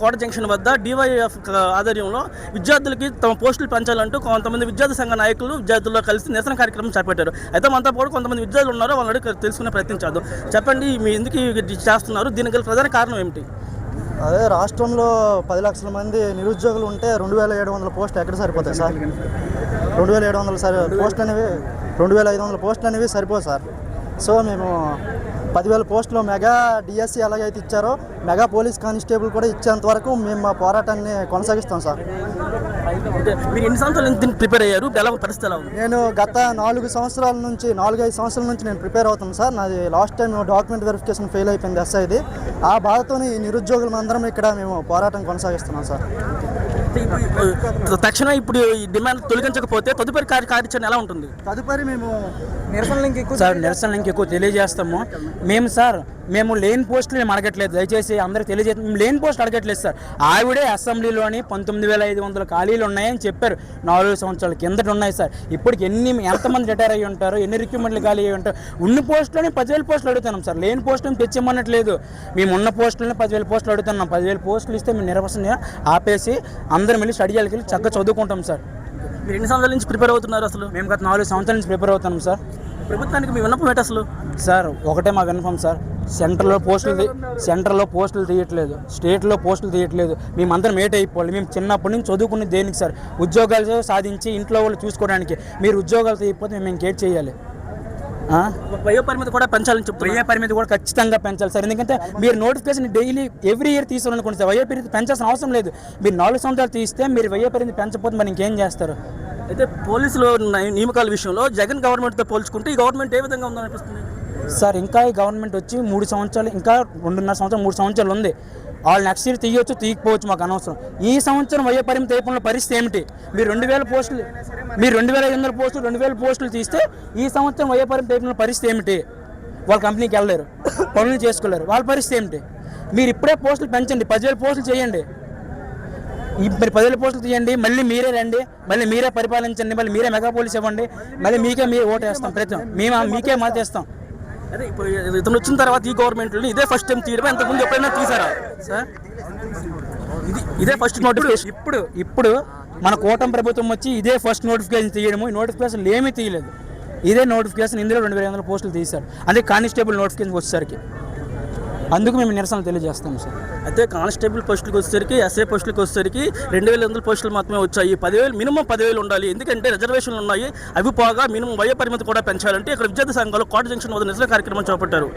కోట junction వద్ద DYF ఆధ్వర్యంలో విద్యార్థులకి తమ పోస్టులు పెంచాలంటూ కొంతమంది విద్యార్థి సంఘ నాయకులు విద్యార్థుల్లో కలిసి నిరసన కార్యక్రమం చేపట్టారు. అయితే మనతో పాటు కొంతమంది విద్యార్థులు ఉన్నారు, వాళ్ళని తెలుసుకునే ప్రయత్నించారు. చెప్పండి, మీ ఎందుకు చేస్తున్నారు, దీనికి గల ప్రధాన కారణం ఏమిటి? అదే రాష్ట్రంలో 10 లక్షల మంది నిరుద్యోగులు ఉంటే 2700 పోస్టులు ఎక్కడ సరిపోతాయి సార్? 2700 పోస్టులు అనేవి 2500 పోస్టులు అనేవి సరిపోదు సార్. సో మేము 10,000 పోస్టులు మెగా డిఎస్సి ఎలాగైతే ఇచ్చారో మెగా పోలీస్ కానిస్టేబుల్ కూడా ఇచ్చేంత వరకు మేము మా పోరాటాన్ని కొనసాగిస్తాం సార్. మీరు ఎన్ని సంవత్సరాల నుంచి ప్రిపేర్ అయ్యారు? ఎలా పరిస్థితి ఎలా ఉంది? నేను గత 4-5 సంవత్సరాల నుంచి నేను ప్రిపేర్ అవుతాను సార్. నాది last time document verification fail అయిపోయింది ఎస్ఐది. ఆ బాధతో నిరుద్యోగులు అందరం ఇక్కడ మేము పోరాటం కొనసాగిస్తున్నాం సార్. తక్షణం ఇప్పుడు ఈ డిమాండ్ తొలగించకపోతే తదుపరి కార్యాచరణ ఎలా ఉంటుంది? తదుపరి మేము నిరసన లింక్ ఎక్కువ తెలియజేస్తాము. మేము లేని పోస్టులు మేము అడగట్లేదు, దయచేసి అందరికి తెలియజేస్తాం. మేము లేని పోస్టులు అడగట్లేదు సార్. ఆవిడే అసెంబ్లీలోని 19,500 ఖాళీలు ఉన్నాయని చెప్పారు. 4 సంవత్సరాల కిందట ఉన్నాయి సార్. ఇప్పటికి ఎంతమంది రిటైర్ అయ్యి ఉంటారు, ఎన్ని రిక్రూట్మెంట్లు ఖాళీ అయ్యి ఉంటారు? ఉన్న పోస్టులోనే 10,000 పోస్టులు అడుగుతున్నాం సార్. లేని పోస్టులను తెచ్చిమ్మనట్లేదు. మేము ఉన్న పోస్టులని 10,000 పోస్టులు అడుగుతున్నాం. 10,000 పోస్టులు ఇస్తే మేము నిరసన ఆపేసి అందరం వెళ్ళి స్టడీకి వెళ్ళి చక్కగా చదువుకుంటాం సార్. మీరు ఎన్ని సంవత్సరాల నుంచి ప్రిపేర్ అవుతున్నారు? అసలు మేము గత 4 సంవత్సరాల నుంచి ప్రిపేర్ అవుతున్నాం సార్. ప్రభుత్వానికి మీ విన్నపం ఏంటి అసలు? సార్ ఒకటే మా విన్నపం సార్, సెంటర్లో పోస్టులు తీయట్లేదు, స్టేట్లో పోస్టులు తీయట్లేదు. మేమందరం మేట్ అయిపోవాలి. మేము చిన్నప్పటి నుంచి చదువుకునే దేనికి సార్? ఉద్యోగాలు సాధించి ఇంట్లో వాళ్ళు చూసుకోవడానికి. మీరు ఉద్యోగాలు తీయకపోతే మేము ఇంకేట్ చేయాలి? వయో పరిమితి కూడా పెంచాలని చెప్తారు. వయో పరిమితి కూడా ఖచ్చితంగా పెంచాలి సార్. ఎందుకంటే మీరు నోటిఫికేషన్ డైలీ ఎవ్రీ ఇయర్ తీసుకోవాలనుకోండి సార్. వయో పరిమితి పెంచాల్సిన అవసరం లేదు. మీరు 4 సంవత్సరాలు తీస్తే మీరు వయో పరిమితి పెంచకపోతే మరి ఇంకేం చేస్తారు? అయితే పోలీసులు నియామకాల విషయంలో జగన్ గవర్నమెంట్తో పోల్చుకుంటే ఈ గవర్నమెంట్ ఏ విధంగా ఉందనిపిస్తుంది సార్? ఇంకా ఈ గవర్నమెంట్ వచ్చి 3 సంవత్సరాలు, ఇంకా 2.5 సంవత్సరం 3 సంవత్సరాలు ఉంది. వాళ్ళు నెక్స్ట్ ఇయర్ తీయొచ్చు, తీయకపోవచ్చు, మాకు అనవసరం. ఈ సంవత్సరం వయో పరిమితి అయిపోయిన పరిస్థితి ఏమిటి? మీరు 2,000 పోస్టులు, మీరు 2,500 పోస్టులు, 2,000 పోస్టులు తీస్తే ఈ సంవత్సరం వయో పరిమితి అయిపోయిన పరిస్థితి ఏమిటి? వాళ్ళ కంపెనీకి వెళ్ళలేరు, పనులు చేసుకోలేరు. వాళ్ళ పరిస్థితి ఏమిటి? మీరు ఇప్పుడే పోస్టులు పెంచండి, 10,000 పోస్టులు చేయండి. మరి 10,000 పోస్టులు తీయండి, మళ్ళీ మీరే రండి, మళ్ళీ మీరే పరిపాలించండి, మళ్ళీ మీరే మెగా పోలీస్ ఇవ్వండి, మళ్ళీ మీకే ఓటు వేస్తాం. ప్రయత్నం మీకే మాట వేస్తాం. అదే ఇప్పుడు ఇతను వచ్చిన తర్వాత ఈ గవర్నమెంట్లో ఇదే ఫస్ట్ టైం తీయడం, అంతకుముందు ఎప్పుడైనా తీసారా సార్? ఇదే ఫస్ట్ నోటిఫికేషన్. ఇప్పుడు మన కూటమి ప్రభుత్వం వచ్చి ఇదే ఫస్ట్ నోటిఫికేషన్ తీయడము. ఈ నోటిఫికేషన్ ఏమీ తీయలేదు, ఇదే నోటిఫికేషన్. ఇందులో 2,500 పోస్టులు తీశారు. అదే కానిస్టేబుల్ నోటిఫికేషన్ వచ్చేసరికి. అందుకు మేము నిరసన తెలియజేస్తాం సార్. అయితే కానిస్టేబుల్ పోస్టులకు వచ్చేసరికి, ఎస్ఐ పోస్టులకు వచ్చేసరికి 2,500 పోస్టులు మాత్రమే వచ్చాయి. 10,000 మినిమం 10,000 ఉండాలి. ఎందుకంటే రిజర్వేషన్లు ఉన్నాయి, అవి పోగా మినిమం వయో పరిమితి కూడా పెంచాలంటే ఇక్కడ విద్యార్థి సంఘాలు కోట జంక్షన్ వద్ద నిరసన కార్యక్రమం చేపట్టారు.